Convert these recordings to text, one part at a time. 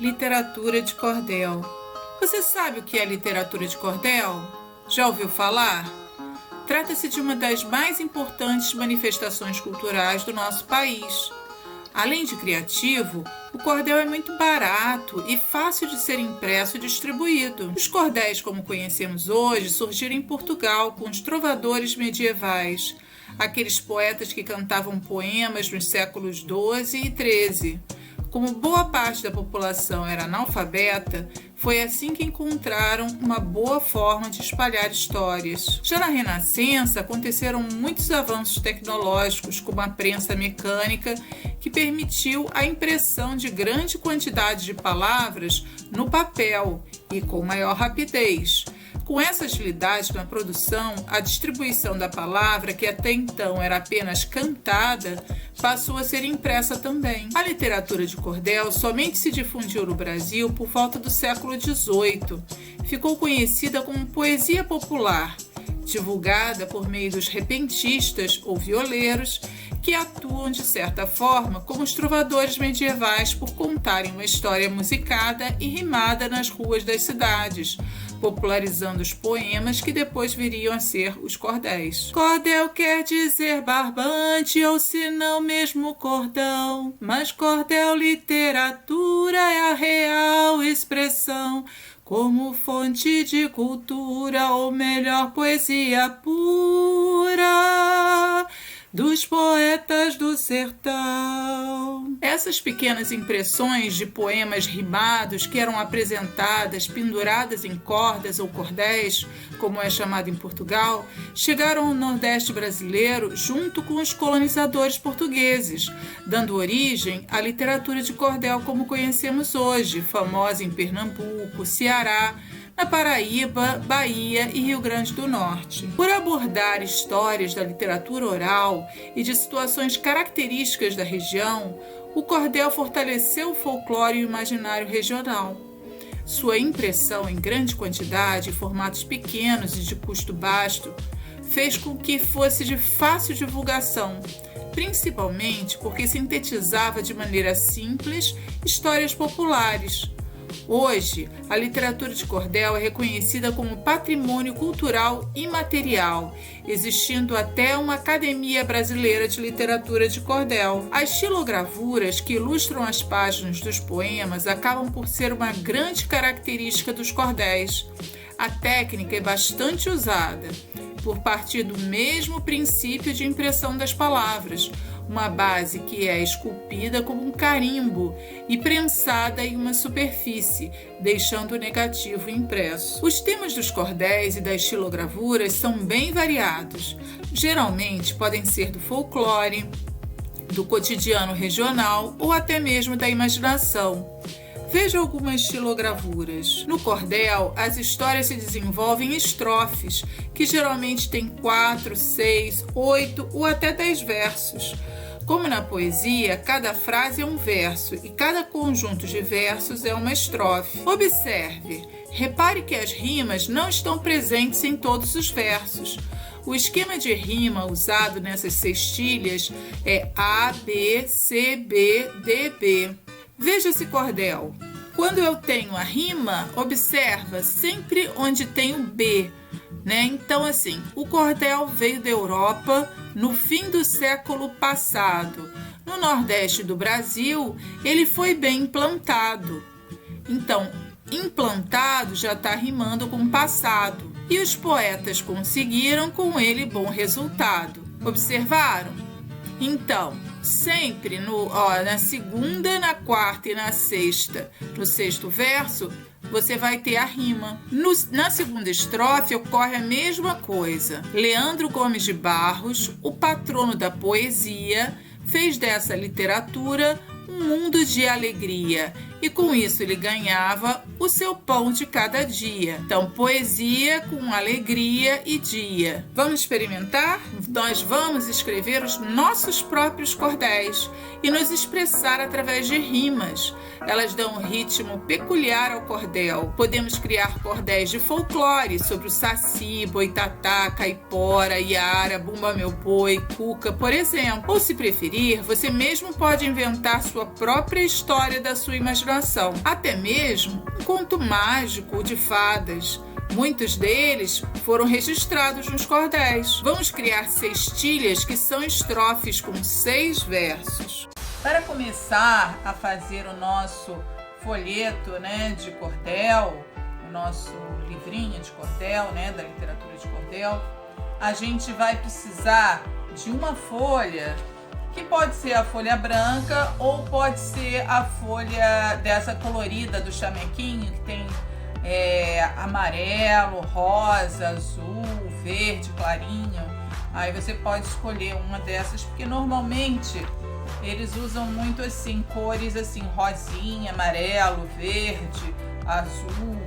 Literatura de cordel. Você sabe o que é literatura de cordel? Já ouviu falar? Trata-se de uma das mais importantes manifestações culturais do nosso país. Além de criativo, o cordel é muito barato e fácil de ser impresso e distribuído. Os cordéis, como conhecemos hoje, surgiram em Portugal com os trovadores medievais, aqueles poetas que cantavam poemas nos séculos XII e XIII. Como boa parte da população era analfabeta, foi assim que encontraram uma boa forma de espalhar histórias. Já na Renascença, aconteceram muitos avanços tecnológicos, como a prensa mecânica, que permitiu a impressão de grande quantidade de palavras no papel e com maior rapidez. Com essa agilidade na produção, a distribuição da palavra, que até então era apenas cantada, passou a ser impressa também. A literatura de cordel somente se difundiu no Brasil por volta do século XVIII. Ficou conhecida como poesia popular, divulgada por meio dos repentistas ou violeiros, que atuam de certa forma como os trovadores medievais por contarem uma história musicada e rimada nas ruas das cidades, popularizando os poemas que depois viriam a ser os cordéis. Cordel quer dizer barbante ou se não mesmo cordão, mas cordel literatura é a real expressão, como fonte de cultura ou melhor poesia pura dos poetas do sertão. Essas pequenas impressões de poemas rimados que eram apresentadas penduradas em cordas ou cordéis, como é chamado em Portugal, chegaram ao Nordeste brasileiro junto com os colonizadores portugueses, dando origem à literatura de cordel como conhecemos hoje, famosa em Pernambuco, Ceará, na Paraíba, Bahia e Rio Grande do Norte. Por abordar histórias da literatura oral e de situações características da região, o cordel fortaleceu o folclore e o imaginário regional. Sua impressão em grande quantidade, em formatos pequenos e de custo baixo, fez com que fosse de fácil divulgação, principalmente porque sintetizava de maneira simples histórias populares. Hoje, a literatura de cordel é reconhecida como patrimônio cultural imaterial, existindo até uma Academia Brasileira de Literatura de Cordel. As xilogravuras que ilustram as páginas dos poemas acabam por ser uma grande característica dos cordéis. A técnica é bastante usada, por partir do mesmo princípio de impressão das palavras, uma base que é esculpida como um carimbo e prensada em uma superfície, deixando o negativo impresso. Os temas dos cordéis e das xilogravuras são bem variados. Geralmente podem ser do folclore, do cotidiano regional ou até mesmo da imaginação. Veja algumas xilogravuras. No cordel, as histórias se desenvolvem em estrofes, que geralmente têm 4, 6, 8 ou até 10 versos. Como na poesia, cada frase é um verso e cada conjunto de versos é uma estrofe. Observe, repare que as rimas não estão presentes em todos os versos. O esquema de rima usado nessas cestilhas é A, B, C, B, D, B. Veja esse cordel. Quando eu tenho a rima, observa sempre onde tem o B, né? Então, assim, o cordel veio da Europa no fim do século passado. No Nordeste do Brasil, ele foi bem implantado. Então, implantado já está rimando com passado. E os poetas conseguiram com ele bom resultado. Observaram? Então, sempre na segunda, na quarta e na sexta, no sexto verso, você vai ter a rima. Na segunda estrofe ocorre a mesma coisa. Leandro Gomes de Barros, o patrono da poesia, fez dessa literatura um mundo de alegria e com isso ele ganhava o seu pão de cada dia. Então, poesia com alegria e dia. Vamos experimentar? Nós vamos escrever os nossos próprios cordéis e nos expressar através de rimas. Elas dão um ritmo peculiar ao cordel. Podemos criar cordéis de folclore sobre o Saci, Boitatá, Caipora, Iara, Bumba Meu Boi, Cuca, por exemplo. Ou, se preferir, você mesmo pode inventar sua própria história da sua imaginação. ilustração, até mesmo um conto mágico de fadas. Muitos deles foram registrados nos cordéis. Vamos criar cestilhas que são estrofes com 6 versos. Para começar a fazer o nosso folheto, né, de cordel, o nosso livrinho de cordel, né, da literatura de cordel, a gente vai precisar de uma folha, que pode ser a folha branca ou pode ser a folha dessa colorida do chamequinho, que tem amarelo, rosa, azul, verde, clarinho. Aí você pode escolher uma dessas, porque normalmente eles usam muito assim, cores assim, rosinha, amarelo, verde, azul,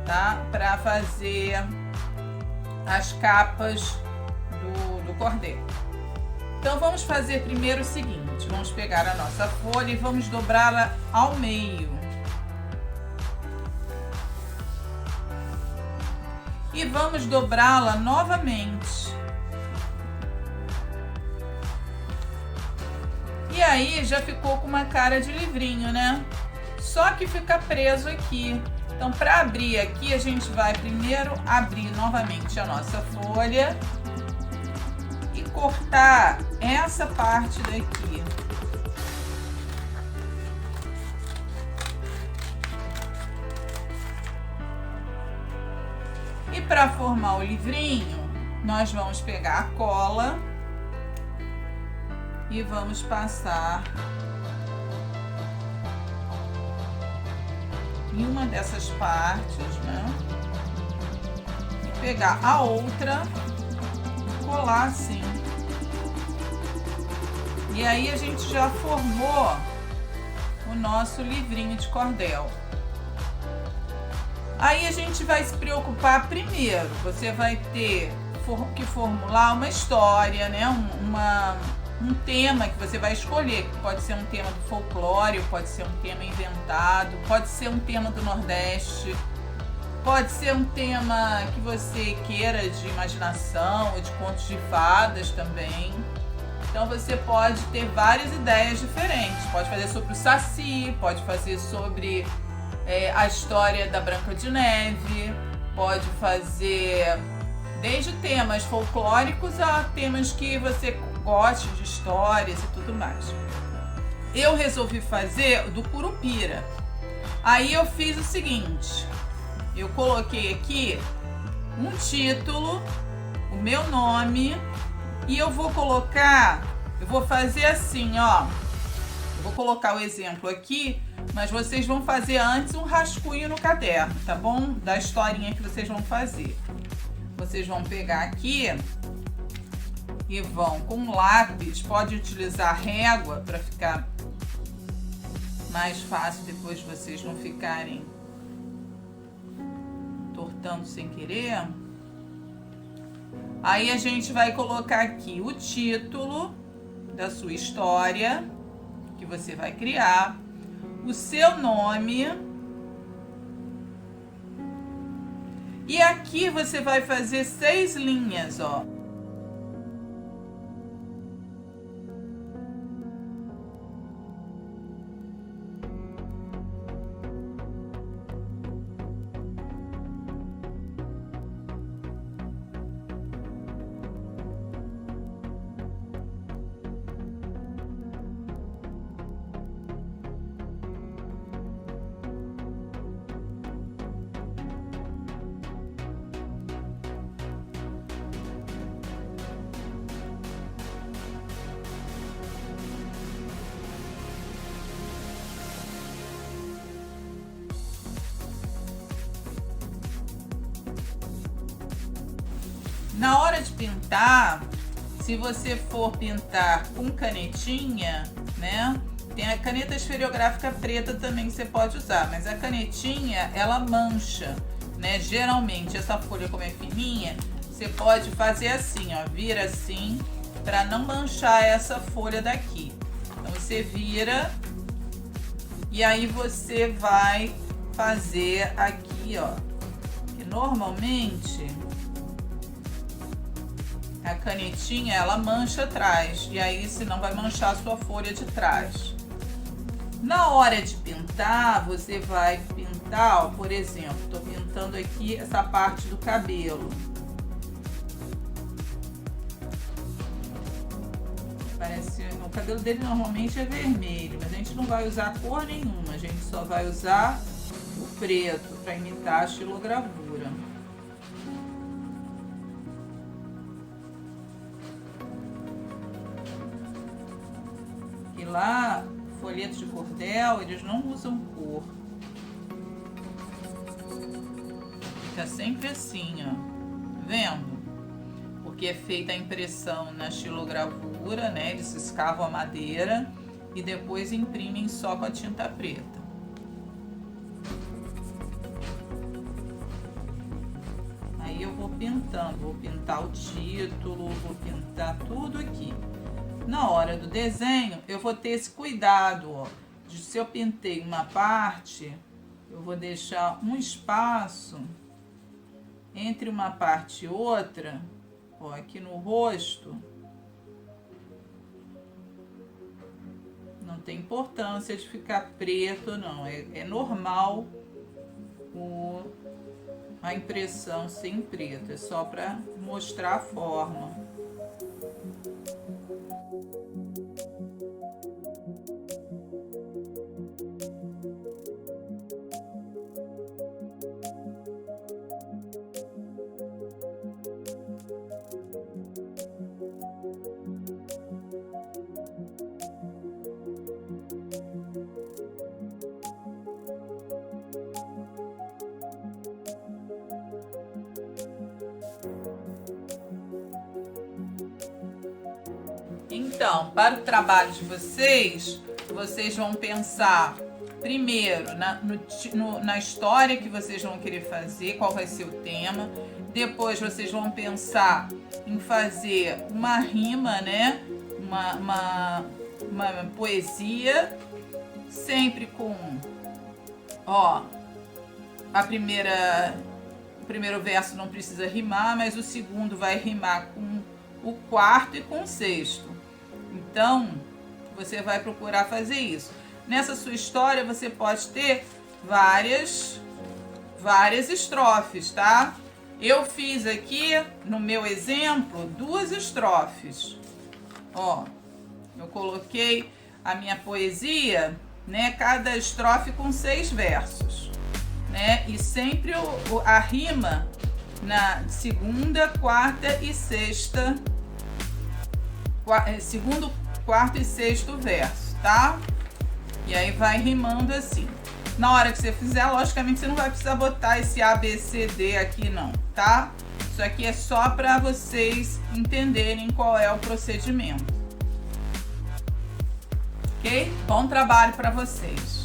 tá? Para fazer as capas do cordel. Então vamos fazer primeiro o seguinte, vamos pegar a nossa folha e vamos dobrá-la ao meio. E vamos dobrá-la novamente. E aí já ficou com uma cara de livrinho, né? Só que fica preso aqui. Então, para abrir aqui, a gente vai primeiro abrir novamente a nossa folha e cortar essa parte daqui. E para formar o livrinho, nós vamos pegar a cola e vamos passar em uma dessas partes, né? E pegar a outra e colar assim. E aí a gente já formou o nosso livrinho de cordel. Aí a gente vai se preocupar primeiro, você vai ter que formular uma história, né? Um tema que você vai escolher, que pode ser um tema do folclore, pode ser um tema inventado, pode ser um tema do Nordeste, pode ser um tema que você queira de imaginação ou de contos de fadas também. Então você pode ter várias ideias diferentes, pode fazer sobre o Saci, pode fazer sobre a história da Branca de Neve, pode fazer desde temas folclóricos a temas que você goste de histórias e tudo mais. Eu resolvi fazer do Curupira. Aí eu fiz o seguinte, eu coloquei aqui um título, o meu nome, e eu vou fazer assim, ó. Eu vou colocar o exemplo aqui, mas vocês vão fazer antes um rascunho no caderno, tá bom? Da historinha que vocês vão fazer. Vocês vão pegar aqui e vão com lápis, pode utilizar régua para ficar mais fácil depois vocês não ficarem tortando sem querer. Aí a gente vai colocar aqui o título da sua história que você vai criar, o seu nome, e aqui você vai fazer 6 linhas, ó. Na hora de pintar, se você for pintar com canetinha, né? Tem a caneta esferográfica preta também que você pode usar, mas a canetinha, ela mancha, né? Geralmente, essa folha, como é fininha, você pode fazer assim, ó, vira assim, para não manchar essa folha daqui. Então, você vira e aí você vai fazer aqui, ó, que normalmente a canetinha, ela mancha atrás, e aí senão vai manchar a sua folha de trás. Na hora de pintar, você vai pintar, ó, por exemplo, tô pintando aqui essa parte do cabelo. Parece, o cabelo dele normalmente é vermelho, mas a gente não vai usar cor nenhuma, a gente só vai usar o preto para imitar a estilogravura. E lá, folhetos de cordel, eles não usam cor. Fica sempre assim, ó. Tá vendo? Porque é feita a impressão na estilogravura, né? Eles escavam a madeira e depois imprimem só com a tinta preta. Aí eu vou pintando, vou pintar o título, vou pintar tudo aqui. Na hora do desenho, eu vou ter esse cuidado, ó, de se eu pintei uma parte, eu vou deixar um espaço entre uma parte e outra, ó, aqui no rosto. Não tem importância de ficar preto, não. É normal a impressão ser em preto, é só para mostrar a forma. Então, para o trabalho de vocês, vocês vão pensar primeiro na história que vocês vão querer fazer, qual vai ser o tema. Depois vocês vão pensar em fazer uma rima, né? Uma poesia, sempre com, ó, o primeiro verso não precisa rimar, mas o segundo vai rimar com o quarto e com o sexto. Então, você vai procurar fazer isso. Nessa sua história, você pode ter várias estrofes, tá? Eu fiz aqui, no meu exemplo, 2 estrofes. Ó, eu coloquei a minha poesia, né? Cada estrofe com 6 versos, né? E sempre a rima na segunda, quarta e sexta. Segundo, quarto e sexto verso, tá? E aí vai rimando assim. Na hora que você fizer, logicamente você não vai precisar botar esse A, B, C, D aqui não, tá? Isso aqui é só para vocês entenderem qual é o procedimento. Ok? Bom trabalho para vocês.